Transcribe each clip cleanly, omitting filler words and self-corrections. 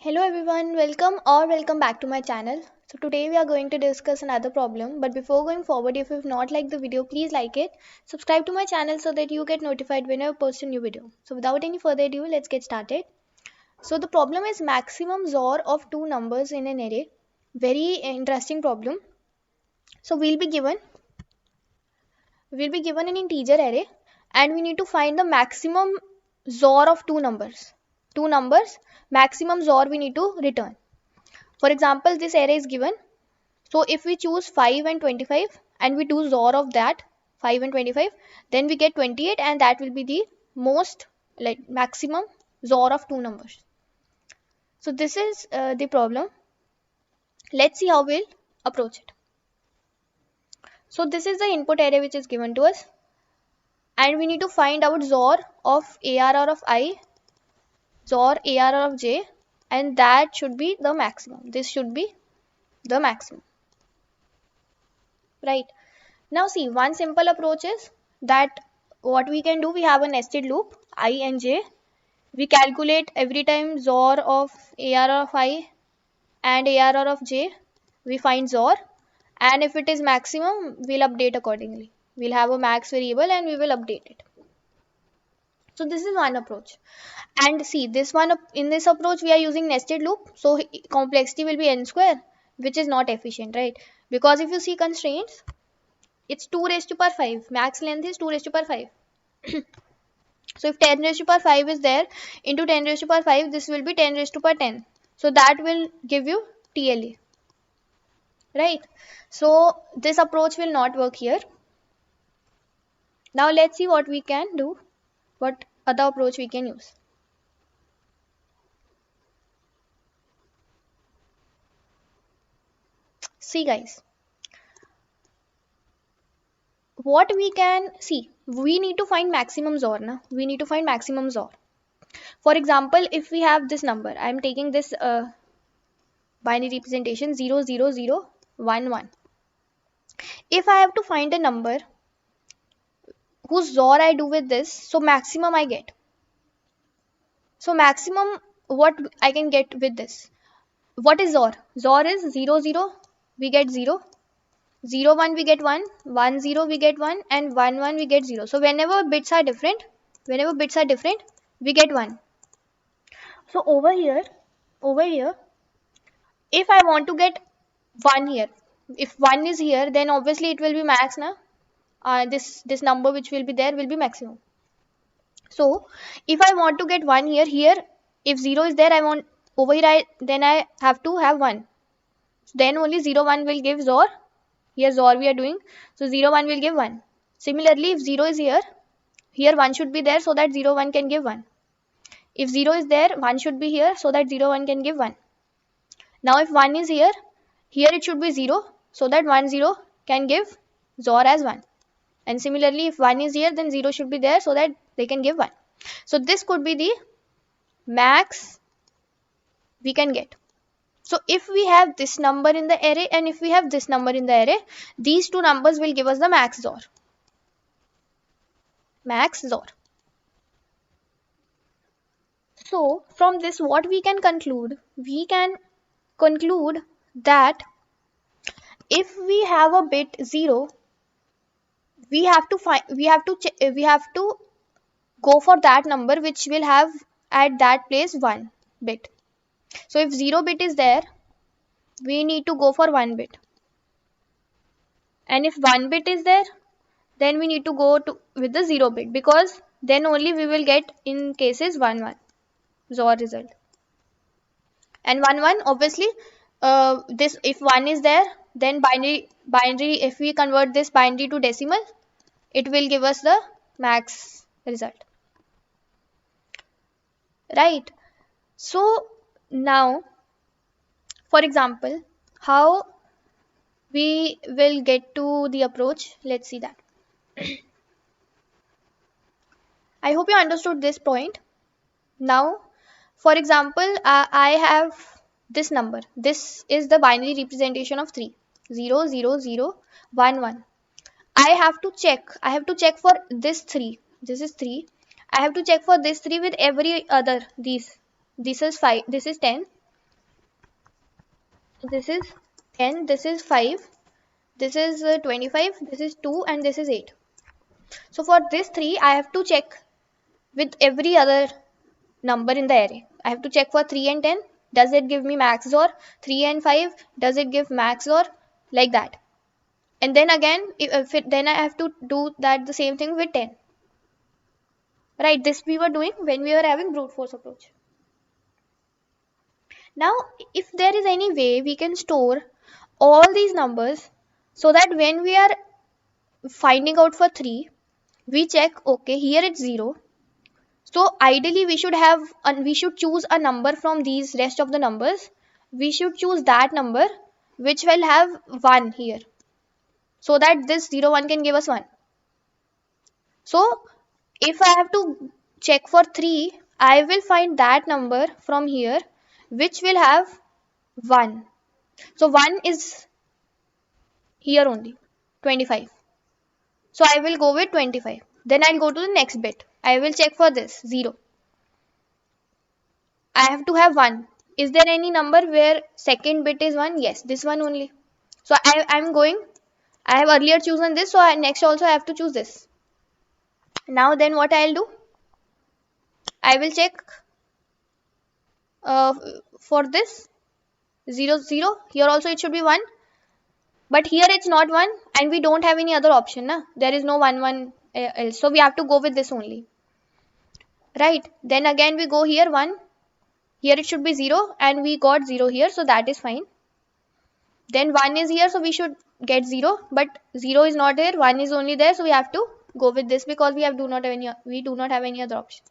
Hello everyone, welcome back to my channel. So today we are going to discuss another problem, but before going forward, if you've not liked the video, please like it. Subscribe to my channel so that you get notified whenever I post a new video. So without any further ado, let's get started. So the problem is maximum XOR of two numbers in an array. Very interesting problem. So we'll be given an integer array and we need to find the maximum XOR of two numbers. Two numbers, maximum XOR we need to return. For example, this array is given. So if we choose 5 and 25 and we do XOR of that 5 and 25, then we get 28 and that will be the most maximum XOR of two numbers. So this is the problem. Let's see how we'll approach it. So this is the input array which is given to us and we need to find out XOR of ARR of I, XOR ARR of j, and that should be the maximum. This should be the maximum. Right. Now see, one simple approach is that what we can do, we have a nested loop I and j. We calculate every time XOR of ARR of I and ARR of j. We find XOR, and if it is maximum, we'll update accordingly. We'll have a max variable and we will update it. So this is one approach. And see, this one, in this approach we are using nested loop, so complexity will be n square, which is not efficient, right? Because if you see constraints, it's 2 raised to power 5. Max length is 2 raised to power 5. So if 10 raised to power 5 is there, into 10 raised to power 5, this will be 10 raised to power 10. So that will give you TLE. Right? So this approach will not work here. Now let's see what we can do. What other approach we can use. See guys. What we can see, we need to find maximum XOR. Na? We need to find maximum XOR. For example, if we have this number, I am taking this binary representation 0, 0, 0, 1, 1. If I have to find a number whose XOR I do with this, so maximum I get. So maximum what I can get with this. What is XOR? XOR is 0, 0, we get 0. 0, 1 we get 1, 1, 0 we get 1, and 1, 1 we get 0. So whenever bits are different, we get 1. So over here, if I want to get 1 here, if 1 is here, then obviously it will be max, na? This number which will be there will be maximum. So if I want to get 1 here, if 0 is there, I want over here, then I have to have 1. Then only 0, 1 will give XOR. Here XOR we are doing. So 0, 1 will give 1. Similarly, if 0 is here 1 should be there so that 0, 1 can give 1. If 0 is there, 1 should be here so that 0, 1 can give 1. Now if 1 is here it should be 0 so that 1, 0 can give XOR as 1. And similarly, if 1 is here, then 0 should be there so that they can give 1. So this could be the max we can get. So if we have this number in the array and if we have this number in the array, these two numbers will give us the max XOR. Max XOR. So from this what we can conclude? We can conclude that if we have a bit 0, we have to go for that number which will have at that place 1 bit. So if 0 bit is there, we need to go for 1 bit. And if 1 bit is there, then we need to go with the 0 bit, because then only we will get in cases 1, 1 XOR result. And 1, 1 obviously this, if 1 is there, then binary if we convert this binary to decimal, it will give us the max result. Right? So now, for example, how we will get to the approach, let's see that. I hope you understood this point. Now, for example, I have this number. This is the binary representation of 3. 0, 0, 0, 1, 1. I have to check for this 3. This is 3. I have to check for this 3 with every other these. This is 5. This is 10. this is 10, this is 5, this is 25, this is 2, and this is 8. So for this 3, I have to check with every other number in the array. I have to check for 3 and 10. Does it give me max XOR? 3 and 5. Does it give max XOR? Like that. And then again, then I have to do that the same thing with 10. Right, this we were doing when we were having brute force approach. Now, if there is any way we can store all these numbers so that when we are finding out for 3, we check, okay, here it's 0. So ideally we should choose a number from these rest of the numbers. We should choose that number which will have 1 here, so that this 0 1 can give us 1. So if I have to check for 3, I will find that number from here which will have 1. So 1 is here only, 25. So I will go with 25. Then I'll go to the next bit. I will check for this 0. I have to have 1. Is there any number where second bit is 1? Yes, this one only. So I have earlier chosen this, so next also I have to choose this. Now then what I'll do? I will check for this 0 0. Here also it should be 1. But here it's not 1 and we don't have any other option. Na? There is no 1 1 else. So we have to go with this only. Right. Then again we go here 1. Here it should be 0 and we got 0 here, so that is fine. Then 1 is here, so we should get 0, but 0 is not there, 1 is only there, so we have to go with this because we do not have any other option.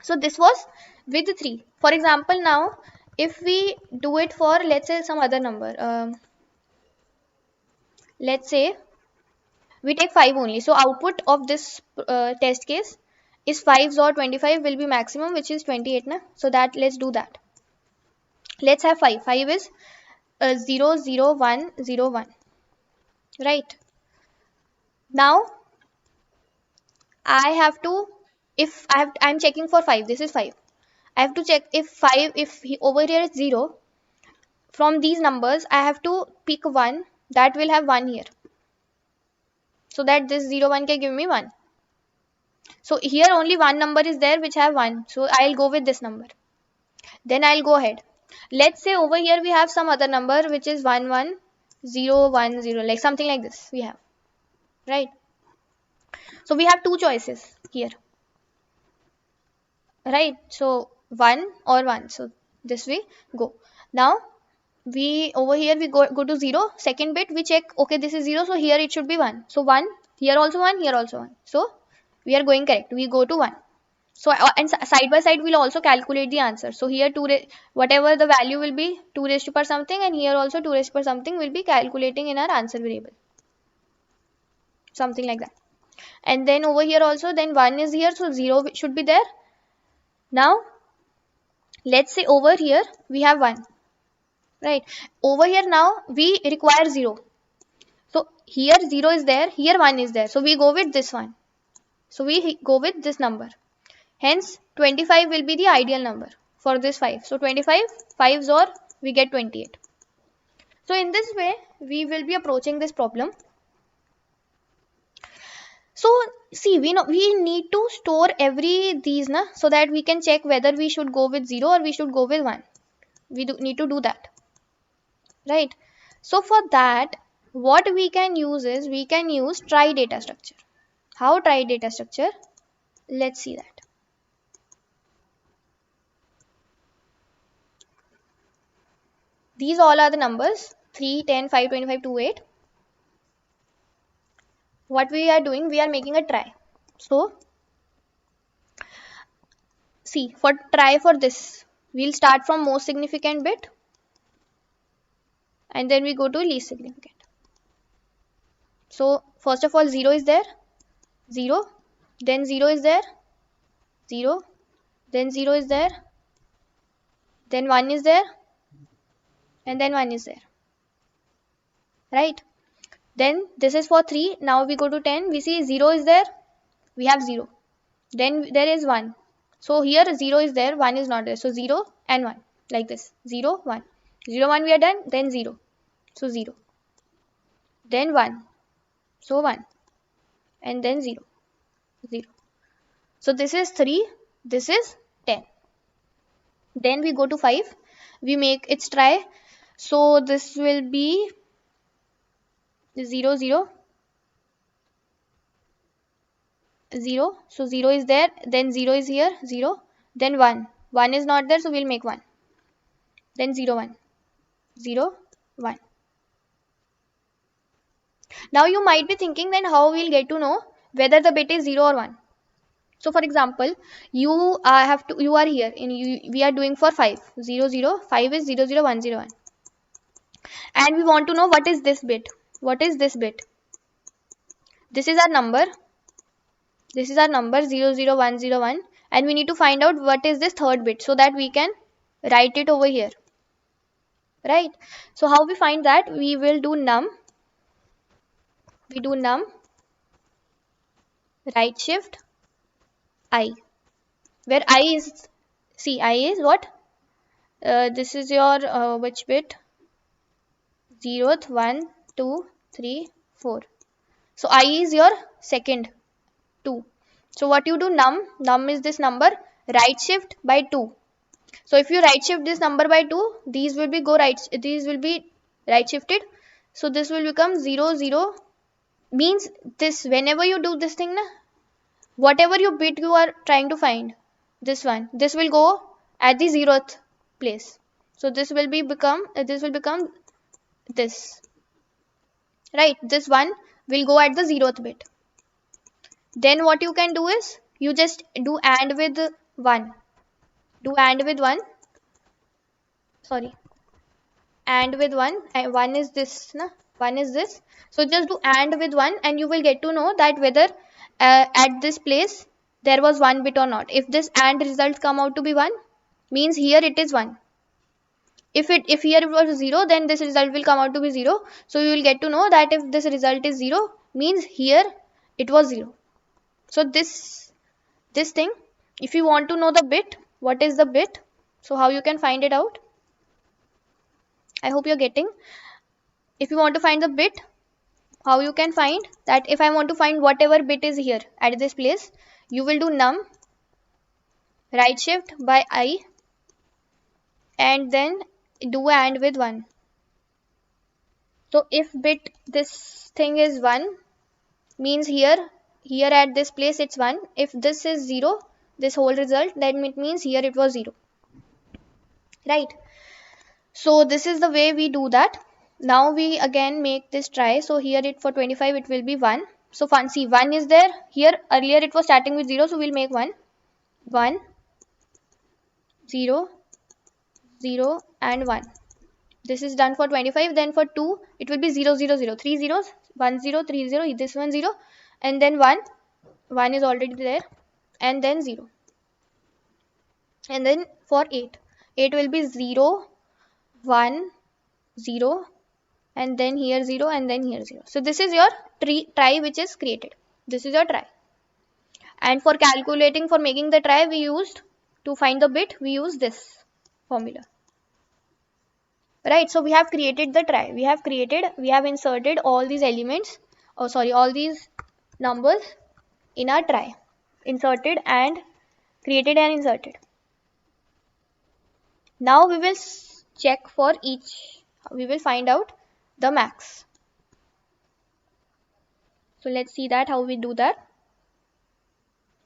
So this was with 3. For example, now if we do it for, let's say, some other number, let's say we take 5 only. So output of this test case is 5 or 25 will be maximum, which is 28. Na? So that let's do that. Let's have 5. 5 is 0 0 1 0 1. Right. Now I have to, if I'm checking for 5. This is 5. I have to check if 5, over here is 0. From these numbers, I have to pick 1 that will have 1 here. So that this 0 1 can give me 1. So here only one number is there which have 1. So I'll go with this number. Then I'll go ahead. Let's say over here we have some other number which is 1 1 0 1 0, like something like this we have. Right. So we have two choices here. Right. So 1 or 1. So this we go. Now we over here we go to 0. Second bit we check, okay, this is 0, so here it should be 1. So 1, here also 1, here also 1. So we are going correct. We go to 1. So and side by side we'll also calculate the answer. So here whatever the value will be 2 raised to power something, and here also 2 raised to power something will be calculating in our answer variable. Something like that. And then over here also then 1 is here, so 0 should be there. Now let's say over here we have 1. Right. Over here now we require 0. So here 0 is there, here 1 is there. So we go with this one. So we go with this number. Hence 25 will be the ideal number for this 5. So 25, 5 XOR, we get 28. So in this way we will be approaching this problem. So see, we need to store these so that we can check whether we should go with 0 or we should go with 1. We need to do that. Right. So for that, what we can use is we can use trie data structure. How trie data structure? Let's see that. These all are the numbers 3, 10, 5, 25, 2, 8. What we are doing, we are making a trie. So see, for trie for this, we'll start from most significant bit and then we go to least significant. So first of all 0 is there, 0, then 0 is there, 0, then 0 is there, then 1 is there, and then 1 is there. Right. Then this is for 3. Now we go to 10. We see 0 is there. We have 0. Then there is 1. So here 0 is there. 1 is not there. So 0 and 1. like this, 0 1, 0 1 we are done, then 0, so 0, then 1, so 1, and then 0 0. So this is 3, this is 10. Then we go to 5, we make its trie. So this will be 0 0 0. So 0 is there, then 0 is here, 0, then 1. 1 is not there, so we'll make 1. Then 0 1 0 1. Now you might be thinking, then how we'll get to know whether the bit is 0 or 1. So for example, you are here in we are doing for 5, 0 0, 5 is 0 0 1 0 1, and we want to know what is this bit. What is this bit? This is our number. This is our number 0 0 1 0 1, and we need to find out what is this third bit so that we can write it over here, right? So how we find that? We will do num. We do num right shift I, where I is, see, I is what? This is your which bit? 0th, 1 2 3 4. So I is your second, 2. So what you do, num is this number, right shift by 2. So if you right shift this number by 2, these will be right shifted. So this will become 0 0. Means this, whenever you do this thing na, whatever your bit you are trying to find, this one, this will go at the 0th place. So this will become this, right? This one will go at the 0th bit. Then what you can do is, you just do AND with 1. Do AND with 1. Sorry. AND with 1. 1 is this, na? 1 is this. So just do AND with 1, and you will get to know that whether at this place there was 1 bit or not. If this AND result come out to be 1, means here it is 1. If here it was 0, then this result will come out to be 0. So you will get to know that if this result is 0, means here it was 0. So this thing, if you want to know the bit, what is the bit? So how you can find it out? I hope you're getting. If you want to find the bit, how you can find that? If I want to find whatever bit is here at this place, you will do num right shift by I, and then do AND with 1. So if bit this thing is 1, means here at this place it's 1. If this is 0, this whole result, then it means here it was 0, right? So this is the way we do that. Now we again make this trie. So here it for 25 it will be 1. So fancy 1 is there here. Earlier it was starting with 0, so we'll make 1 1 0 0 and 1. This is done for 25. Then for 2 it will be 0 0 0, 3 zeros, 1 0 3 0, this one 0, and then 1 is already there, and then 0. And then for 8 will be 0 1 0, and then here 0, and then here 0. So this is your trie which is created. This is your trie. And for calculating, for making the trie, we used, to find the bit, we use this formula, right? So we have created the trie. We have inserted all these elements, all these numbers in our trie. Inserted and created and inserted. Now we will check for each. We will find out the max. So let's see that how we do that.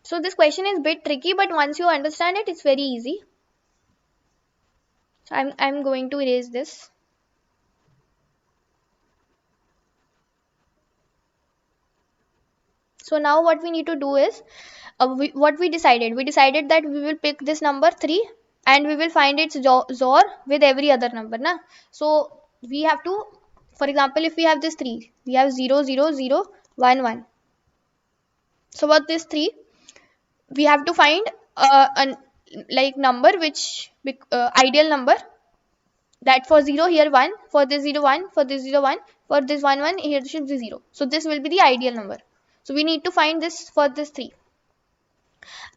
So this question is a bit tricky, but once you understand it, it's very easy. So I'm going to erase this. So now what we need to do is, what we decided that we will pick this number 3 and we will find its XOR with every other number, na? So we have to, for example, if we have this 3, we have 0 0 0 1 1. So what this 3, we have to find a like number which ideal number, that for 0 here 1, for this 0 1, for this 0 1, for this 1 1, here should be 0. So this will be the ideal number. So we need to find this for this 3.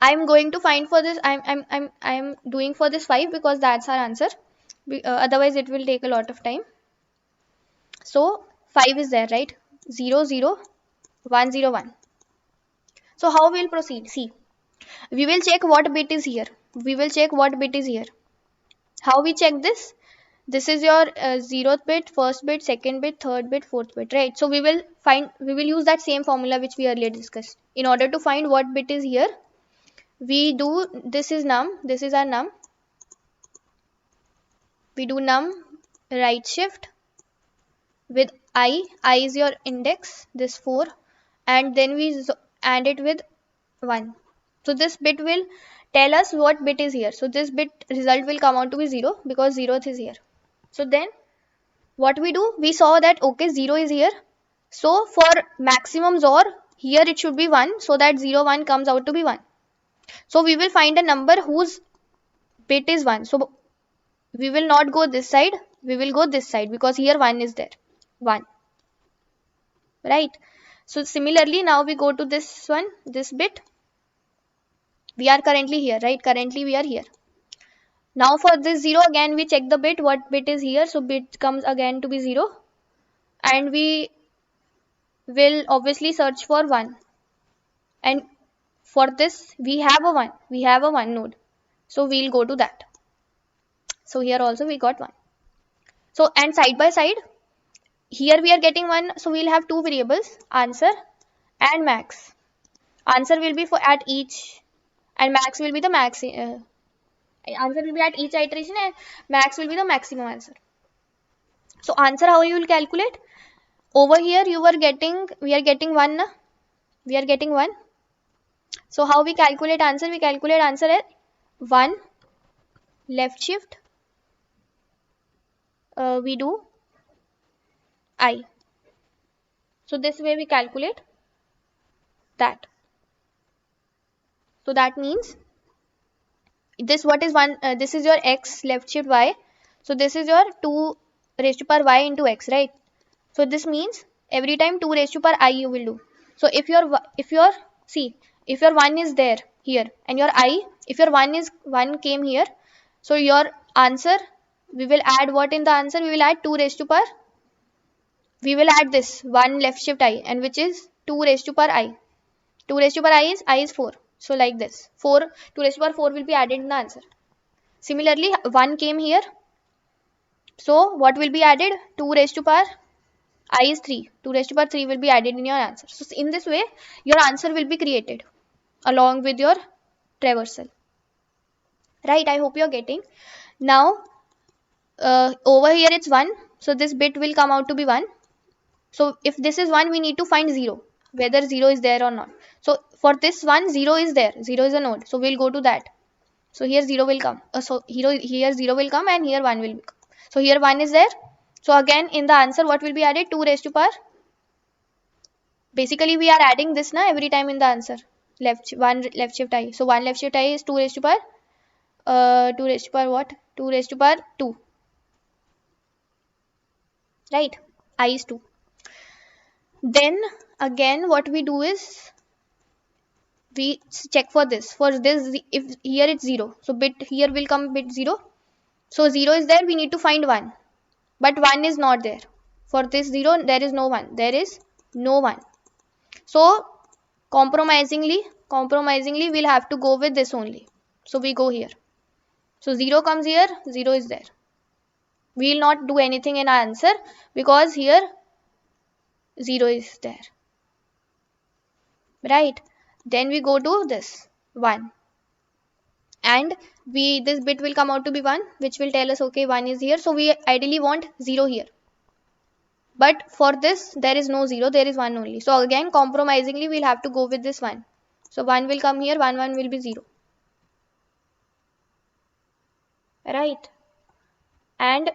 I'm going to find for this. I'm doing for this 5 because that's our answer. Otherwise, it will take a lot of time. So 5 is there, right? 0 0 1 0 1. So how we'll proceed? See, we will check what bit is here. We will check what bit is here. How we check this? This is your 0th bit, first bit, second bit, third bit, fourth bit, right? So we will use that same formula which we earlier discussed. In order to find what bit is here, we do, this is num, this is our num. We do num right shift with I is your index, this 4, and then we add it with 1. So this bit will tell us what bit is here. So this bit result will come out to be 0 because 0th is here. So then what we do, we saw that okay, 0 is here. So for maximum XOR, here it should be 1, so that 0 1 comes out to be 1. So we will find a number whose bit is 1. So we will not go this side, we will go this side because here 1 is there. 1. Right. So similarly, now we go to this one, this bit. We are currently here, right? Currently we are here. Now for this 0, again we check the bit, what bit is here. So bit comes again to be 0. And we will obviously search for 1. And for this, we have a 1. We have a 1 node. So we'll go to that. So here also we got 1. So and side by side, here we are getting 1. So we'll have two variables, answer and max. Answer will be for at each, and max will be the max. Answer will be at each iteration and max will be the maximum answer. So answer, how you will calculate? Over here we are getting 1 na? We are getting 1. So how we calculate answer? We calculate answer at 1 left shift. We do I. So this way we calculate that. So that means this, what is 1? This is your x left shift y. So this is your 2 raised to power y into x, right? So this means every time 2 raised to power I you will do. So if your 1 is there here and your I, if your 1 came here, so your answer, we will add what in the answer? We will add 2 raised to power. We will add this 1 left shift I, and which is 2 raised to power I. 2 raised to power I is 4. So like this, 2 raised to power 4 will be added in the answer. Similarly, 1 came here. So what will be added? 2 raised to power I is 3. 2 raised to power 3 will be added in your answer. So in this way, your answer will be created along with your traversal. Right, I hope you are getting. Now, over here it's 1. So this bit will come out to be 1. So if this is 1, we need to find 0, whether 0 is there or not. So for this one, 0 is there. 0 is a node. So we'll go to that. So here 0 will come. So here 0 will come and here 1 will come. So here 1 is there. So again in the answer, what will be added? 2 raised to power. Basically we are adding this now every time in the answer. 1 left shift I. So 1 left shift I is 2 raised to power. 2 raised to power what? 2 raised to power 2. Right? I is 2. Then again what we do is we check for this. For this, if here it's 0. So bit here will come bit 0. So 0 is there, we need to find 1. But 1 is not there. For this 0, there is no 1. There is no 1. So compromisingly we'll have to go with this only. So we go here. So 0 comes here, 0 is there. We will not do anything in our answer because here 0 is there. Right? Then we go to this 1. And this bit will come out to be 1, which will tell us okay, 1 is here. So we ideally want 0 here. But for this, there is no 0, there is 1 only. So again, compromisingly, we'll have to go with this 1. So 1 will come here, 1 will be 0. Right? And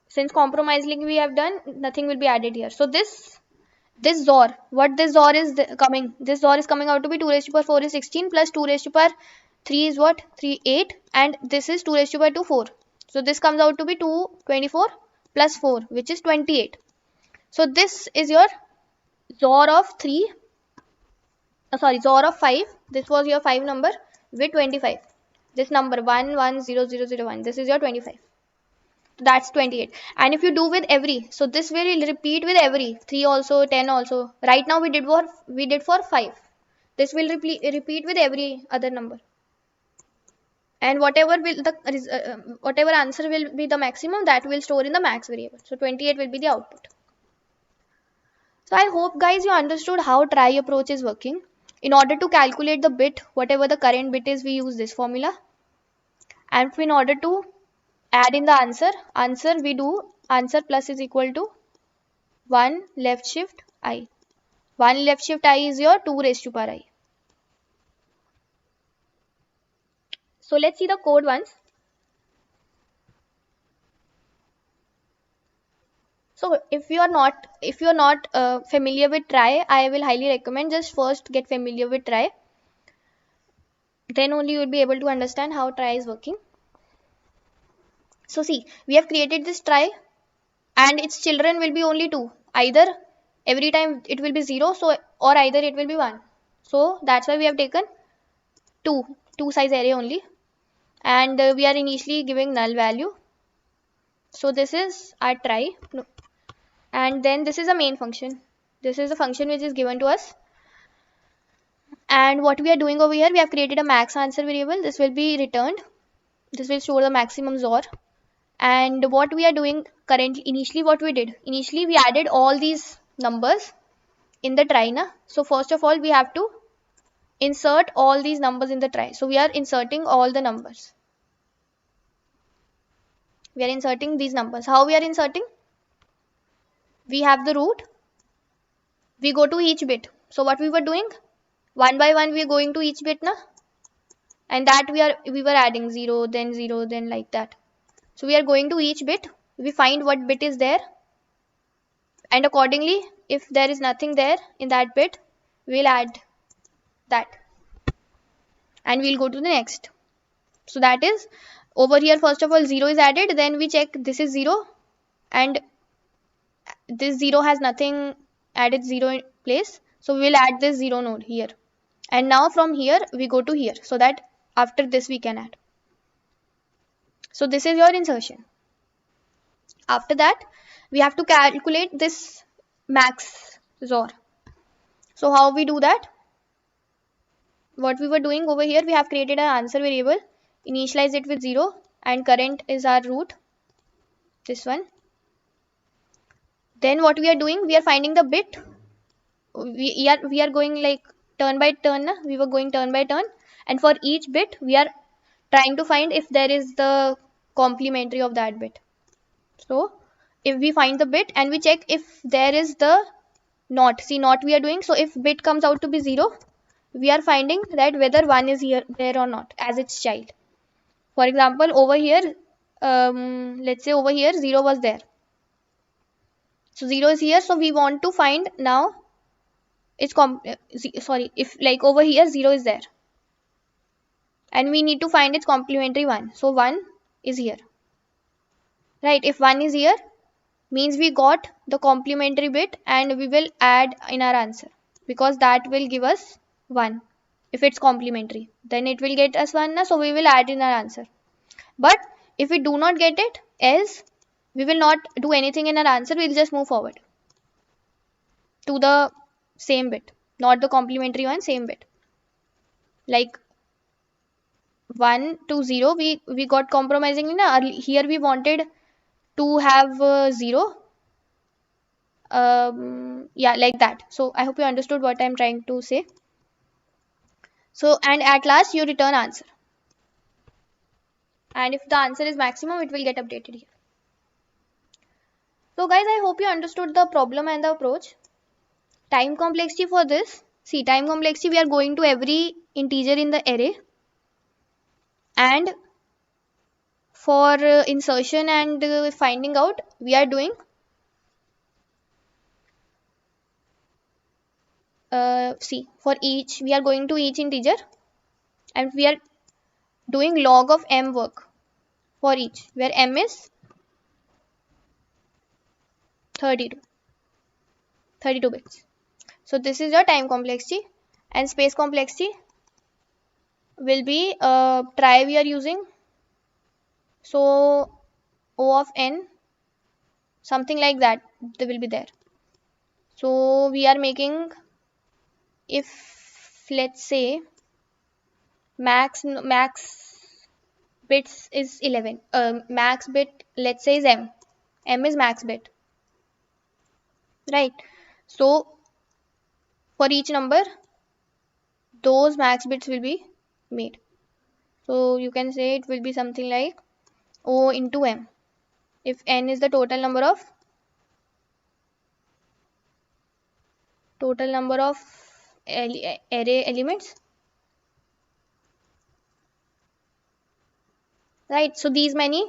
since compromisingly we have done, nothing will be added here. So this XOR, what this XOR is coming? This XOR is coming out to be 2 raised to power 4 is 16 plus 2 raised to power 3 is what? 3, 8. And this is 2 raised to power 2, 4. So this comes out to be 2, 24 plus 4, which is 28. So this is your XOR of 3. XOR of 5. This was your 5 number. with 25. This number 110001, this is your 25. That's 28. And if you do with every, so this will repeat with every 3 also, 10 also. Right now we did for 5. This will repeat with every other number. And whatever will the whatever answer will be the maximum, that will store in the max variable. So 28 will be the output. So I hope guys you understood how trie approach is working. In order to calculate the bit, whatever the current bit is, we use this formula. And in order to add in the answer we do answer plus is equal to 1 left shift I. 1 left shift I is your 2 raised to power I. So let's see the code once. So if you are not familiar with trie, I will highly recommend just first get familiar with trie. Then only you will be able to understand how trie is working. So see, we have created this trie and its children will be only 2. Either every time it will be 0, so or either it will be 1. So that's why we have taken 2 size array only, and we are initially giving null value. So this is our trie, and then this is a main function. This is a function which is given to us. And what we are doing over here, we have created a max answer variable. This will be returned. This will store the maximum XOR. And what we are doing currently, initially what we did, initially we added all these numbers in the trie. So first of all, we have to insert all these numbers in the trie. So we are inserting all the numbers. We are inserting these numbers. How we are inserting? We have the root. We go to each bit. So what we were doing? One by one we are going to each bit, and that we were adding 0, then like that. So we are going to each bit. We find what bit is there, and accordingly, if there is nothing there in that bit, we'll add that, and we'll go to the next. So that is over here. First of all, 0 is added. Then we check this is 0, and this 0 has nothing added 0 in place. So we'll add this 0 node here. And now from here we go to here, so that after this we can add. So this is your insertion. After that, we have to calculate this max XOR. So how we do that? What we were doing over here, we have created an answer variable, initialize it with 0, and current is our root, this one. Then what we are doing, we are finding the bit. We are going like turn by turn. We were going turn by turn, and for each bit we are trying to find if there is the complementary of that bit. So if we find the bit and we check if there is the not, see not we are doing. So if bit comes out to be 0, we are finding that whether 1 is here there or not as its child. For example, over here, let's say over here 0 was there. So 0 is here, so we want to find now it's if like over here 0 is there, and we need to find its complementary 1. So 1 is here, right? If 1 is here, means we got the complementary bit, and we will add in our answer, because that will give us 1. If it's complementary, then it will get us 1, so we will add in our answer. But if we do not get it, else we will not do anything in our answer. We'll just move forward to the same bit, not the complementary one, same bit. Like 1 to 0, we got compromising in here. We wanted to have 0. Yeah, like that. So I hope you understood what I'm trying to say. So, and at last you return answer, and if the answer is maximum, it will get updated here. So guys, I hope you understood the problem and the approach. Time complexity for this, see, time complexity, we are going to every integer in the array, and for insertion and finding out, we are doing see, for each we are going to each integer, and we are doing log of m work for each, where m is 32 bits. So this is your time complexity. And space complexity, will be trie we are using. So O of n, something like that, they will be there. So we are making, if let's say max bits is 11, max bit let's say is m is max bit, right? So for each number those max bits will be made. So you can say it will be something like O into m. If n is the total number of array elements, right? So these many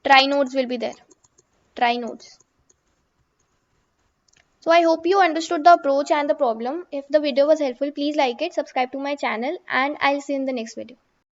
trie nodes will be there, trie nodes. So I hope you understood the approach and the problem. If the video was helpful, please like it, subscribe to my channel, and I'll see you in the next video.